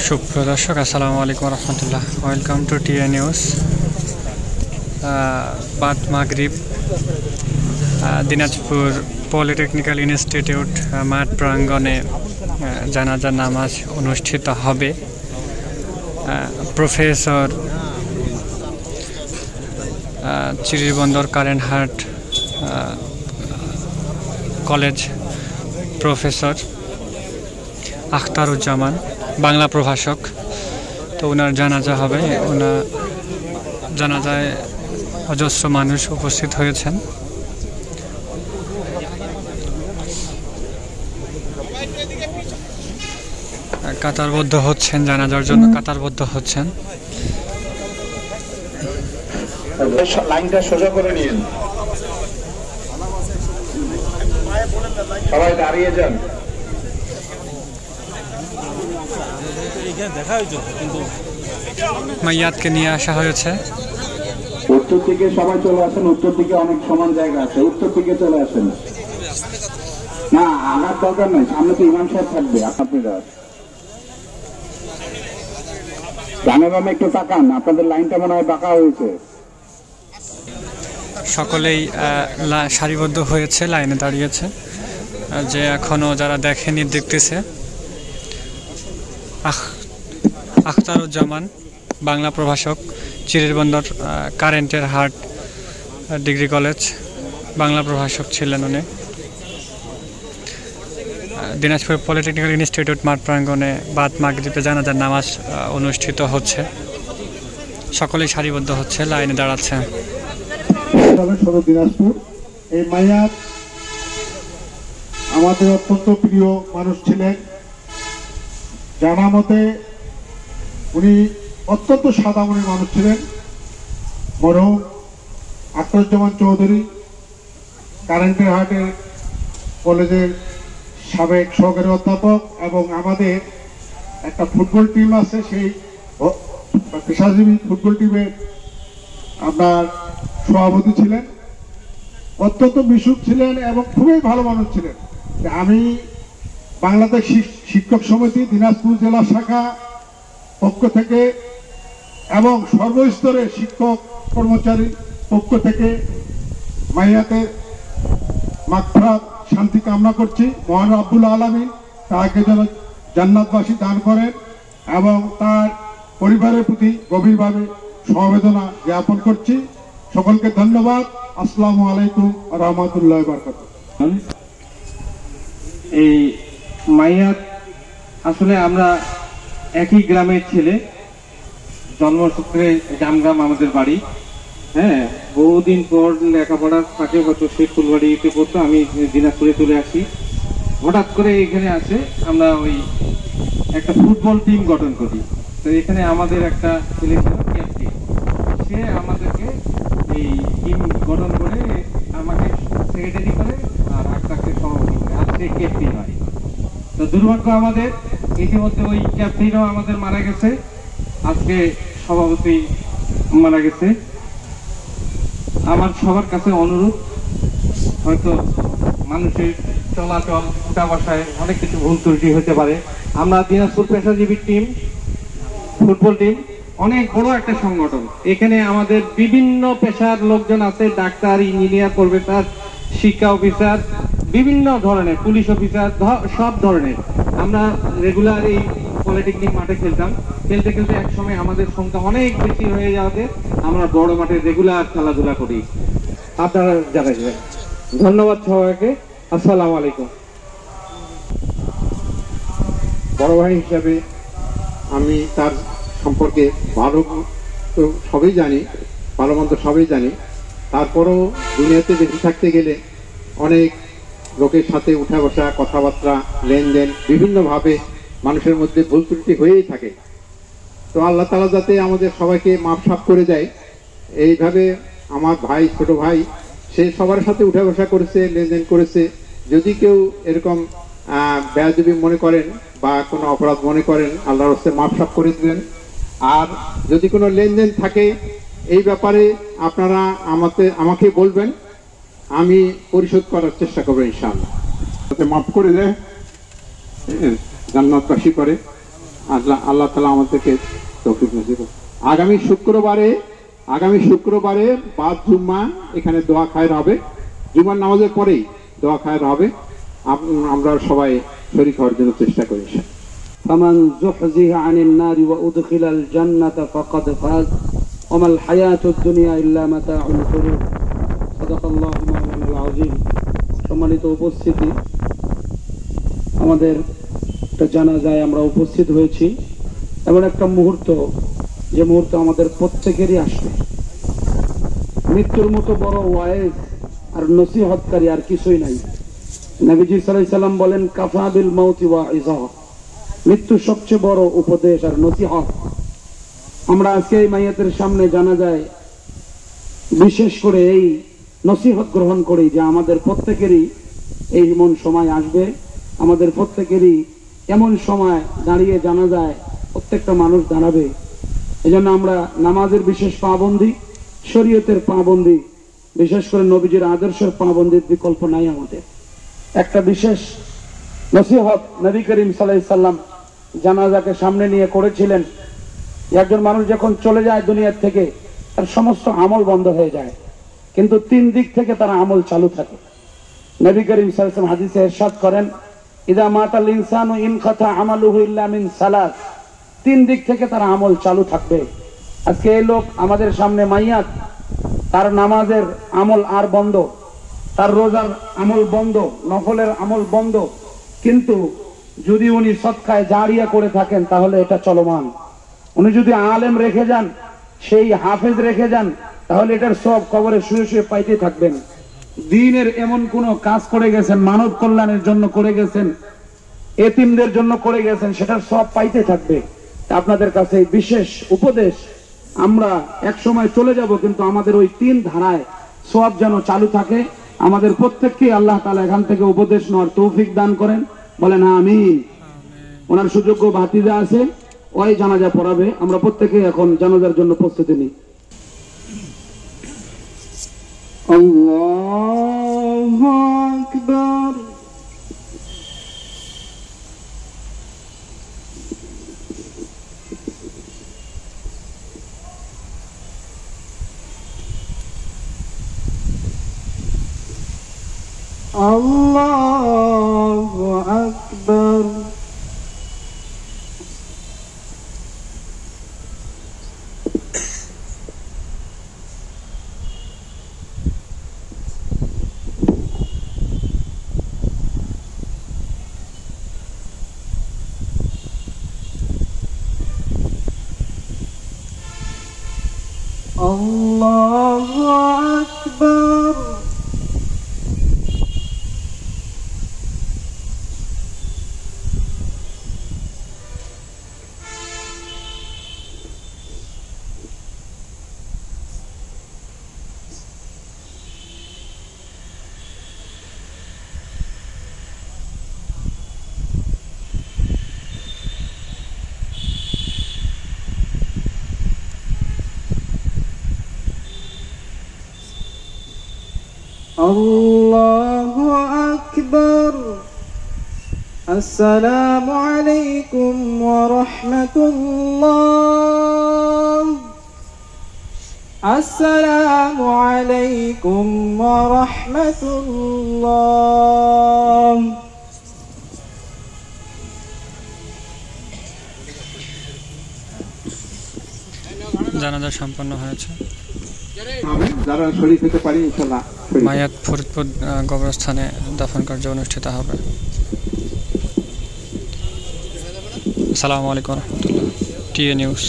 সুপ্রিয় দর্শক, আসসালামু আলাইকুম রহমতুল্লাহ। Welcome to TA news. বাদ মাগরিব দিনাজপুর পলিটেকনিক্যাল ইনস্টিটিউট মাঠ প্রাঙ্গণে জানাজা নামাজ অনুষ্ঠিত হবে। Professor Chirirbandar current heart college professor Akhtaruzzaman, Bangla প্রভাষক। তো ওনার জানাজা হবে। ওনার জানাজায় অজস্র মানুষ উপস্থিত হয়েছেন। কাতারবদ্ধ হচ্ছেন, জানাজার জন্য কাতারবদ্ধ হচ্ছেন। লাইনটা সোজা করে নিন, সবাই দাঁড়িয়ে যান। মাইয়াতকে নিয়ে আসা হয়েছে। উত্তর দিকে সবাই চলে আসেন, উত্তর দিকে অনেক সমান জায়গা আছে, উত্তর দিকে চলে আসেন। না, আগার দরকার নাই, সামনে তো ইমাম সাহেব থাকবে। আপনারা ডানে বামে একটু তাকান, আপনাদের লাইনটা মনে হয় বাঁকা হয়েছে। সকলেই সারিবদ্ধ হয়েছে, লাইনে দাঁড়িয়েছে। যে এখনো যারা দেখেনি দেখতেছে। আখতারুজ্জামান, বাংলা প্রভাষক, চিরিরবন্দর কারেন্টের হার্ট ডিগ্রি কলেজ বাংলা প্রভাষক ছিলেন উনি। দিনাজপুর পলিটেকনিক্যাল ইনস্টিটিউট মাঠ প্রাঙ্গণে বাদ মাগরিবে জানাজার নামাজ অনুষ্ঠিত হচ্ছে। সকলেই সারিবদ্ধ হচ্ছে, লাইনে দাঁড়াচ্ছে। দিনাজপুর, এই মাইয়াত আমাদের অত্যন্ত প্রিয় মানুষ ছিলেন। জানা মতে উনি অত্যন্ত সাদা মনের মানুষ ছিলেন। মরহুম আখতারুজ্জামান চৌধুরী কারেন্টের হার্টের কলেজের সাবেক সহকারী অধ্যাপক, এবং আমাদের একটা ফুটবল টিম আছে, সেই পেশাজীবী ফুটবল টিমের আপনার সভাপতি ছিলেন। অত্যন্ত মিশুক ছিলেন এবং খুবই ভালো মানুষ ছিলেন। আমি বাংলাদেশ শিক্ষক সমিতি দিনাজপুর জেলা শাখা পক্ষ থেকে এবং সর্বস্তরের শিক্ষক কর্মচারী পক্ষ থেকে মাইয়াতের মাগফিরাত শান্তি কামনা করছি। মহান রব্বুল আলামিন তাকে যেন জান্নাতবাসী দান করেন এবং তার পরিবারের প্রতি গভীরভাবে সমবেদনা জ্ঞাপন করছি। সকলকে ধন্যবাদ। আসসালামু আলাইকুম রহমতুল্লাহ বারাকাতুহু। এই মাইয়াত আসলে আমরা একই গ্রামের ছেলে, জন্মসূত্রে জামগ্রাম আমাদের বাড়ি। হ্যাঁ, বহুদিন পর লেখাপড়ার ফাঁকে হয়তো সে ফুলবাড়িতে পড়তো, আমি দিনাজপুরে চলে আসি। হঠাৎ করে এখানে আসে আমরা ওই একটা ফুটবল টিম গঠন করি। তো এখানে আমাদের একটা ছেলে ছিল ক্যাপ্টেন, সে আমাদেরকে এই টিম গঠন করে আমাকে সেক্রেটারি করে আর আক্তারকে সভাপতি করে, আর সে ক্যাপ্টেন হয়। তো দুর্ভাগ্য আমাদের, ইতিমধ্যে ওই ক্যাপ্টেনও আমাদের মারা গেছে, আজকে সভাপতি মারা গেছে। আমার সবার কাছে অনুরোধ, হয়তো মানুষের চলাচল উঠা বসায় অনেক কিছু ভুল ত্রুটি হতে পারে। আমরা দিনাজপুর পেশাজীবী টিম ফুটবল টিম অনেক বড় একটা সংগঠন। এখানে আমাদের বিভিন্ন পেশার লোকজন আছে, ডাক্তার, ইঞ্জিনিয়ার, প্রফেসর, শিক্ষা অফিসার, বিভিন্ন ধরনের পুলিশ অফিসার, সব ধরনের। আমরা রেগুলার এই পলিটেকনিক মাঠে খেলতাম। খেলতে খেলতে এক সময় আমাদের সংখ্যা অনেক বেশি হয়ে যাওয়াতে আমরা বড় মাঠে রেগুলার খেলাধুলা করি। আপনারা জানাবেন। ধন্যবাদ সবাইকে। আসসালামু আলাইকুম। বড় ভাই হিসাবে আমি তার সম্পর্কে ভালো তো সবই জানি, ভালো মন্দ সবই জানি। তারপরও দুনিয়াতে বেঁচে থাকতে গেলে অনেক লোকের সাথে উঠা বসা, কথাবার্তা, লেনদেন, বিভিন্নভাবে মানুষের মধ্যে ভুল ত্রুটি হয়েই থাকে। তো আল্লাহ তাআলা যাতে আমাদের সবাইকে মাফ সাফ করে দেয়, এইভাবে আমার ভাই, ছোট ভাই, সে সবার সাথে উঠা বসা করেছে, লেনদেন করেছে। যদি কেউ এরকম বেয়াদবি মনে করেন বা কোনো অপরাধ মনে করেন, আল্লাহর রাস্তায় মাফ সাফ করে দিবেন। আর যদি কোনো লেনদেন থাকে এই ব্যাপারে আপনারা আমাকে বলবেন, আমি পরিশোধ করার চেষ্টা করবো ইনশাআল্লাহ। মাফ করে দেয়, জান্নাতবাসী করে। আল্লাহ তাআলা আমাদেরকে তৌফিক নসিব করুন। আগামী শুক্রবারে বাদ জুম্মা এখানে দোয়া খায়ের হবে, জুমার নামাজের পরেই দোয়া খায়ের হবে। আমরা সবাই শরীক হওয়ার জন্য চেষ্টা করি। فمن زحزح عن النار وأدخل الجنة فقد فاز وما الحياة الدنيا إلا متاع الغرور صدق الله مولانا العظيم। সম্মানিত উপস্থিতি, আমাদের একটা জানাজায় আমরা উপস্থিত হয়েছি, এমন একটা মুহূর্ত যে মুহূর্ত আমাদের প্রত্যেকেরই আসবে। মৃত্যুর মতো বড় ওয়াইজ আর নসিহতকারী আর কিছুই নাই। নবীজি সাল্লাল্লাহু আলাইহি সাল্লাম বলেন, কাফা বিল মাউতি ওয়াইজা, মৃত্যু সবচেয়ে বড় উপদেশ আর নসিহত। আমরা আজকে এই মাইয়াতের সামনে জানা যায় বিশেষ করে এই নসিহত গ্রহণ করি যে আমাদের প্রত্যেকেরই এই এমন সময় আসবে, আমাদের প্রত্যেকেরই এমন সময় দাঁড়িয়ে জানা যায় প্রত্যেকটা মানুষ দাঁড়াবে। এজন্য আমরা নামাজের বিশেষ পাবন্দি, শরীয়তের পাবন্দি, বিশেষ করে নবীজির আদর্শের পাবন্দির বিকল্প নাই আমাদের। একটা বিশেষ নসিহত নবী করিম সাল্লাল্লাহু আলাইহি সাল্লাম জানাজাকে সামনে নিয়ে করেছিলেন। একজন মানুষ যখন চলে যায় দুনিয়ার থেকে, তার সমস্ত আমল বন্ধ হয়ে যায়, কিন্তু 3 দিক থেকে তার আমল চালু থাকে। নবী করিম সাল্লাল্লাহু আলাইহি ওয়াসাল্লাম হাদিসে ইরশাদ করেন, ইদা মাতাল ইনসানু ইনকাতা আমালুহু ইল্লা মিন সালাস, 3 দিক থেকে তার আমল চালু থাকবে। আজকে এই লোক আমাদের সামনে মাইয়াত, তার নামাজের আমল আর বন্ধ, তার রোজার আমল বন্ধ, নফলের আমল বন্ধ, কিন্তু যদি উনি সদকায়ে জারিয়া করে থাকেন তাহলে এটা চলমান। উনি যদি আলেম রেখে যান, সেই হাফেজ রেখে যান, তাহলে এটার সব কবরে শুয়ে শুয়ে পাইতে থাকবেন। দ্বীনের এমন কোন কাজ করে গেছেন, মানব কল্যাণের জন্য করে গেছেন, এতিমদের জন্য করে গেছেন, সেটার সব পাইতে থাকবে। আপনাদের কাছে বিশেষ উপদেশ, আমরা এক সময় চলে যাব, কিন্তু আমাদের ওই 3 ধারায় সওয়াব যেন চালু থাকে। আমাদের প্রত্যেককে আল্লাহ তাআলা এখান থেকে উপদেশ নেওয়ার তৌফিক দান করেন, বলেন আমিন। ওনার সুযোগ্য ভাতিজা আছে, ওই জানাজা পড়াবে। আমরা প্রত্যেকে এখন জানাজার জন্য প্রস্তুতি নিই। আল্লাহু আকবার। আল্লাহু আকবার। আল্লাহু আকবার। আল্লাহু আকবার। আসসালামু আলাইকুম ওয়া রাহমাতুল্লাহ। আসসালামু আলাইকুম ওয়া রাহমাতুল্লাহ। জানাজা সম্পন্ন হয়েছে। যারা শরীক হতে পারি ইনশাআল্লাহ মায়াত ফরিদপুর কবরস্থানে দাফন কার্য অনুষ্ঠিত হবে। আসসালামু আলাইকুম ওয়া রাহমাতুল্লাহ। TA news.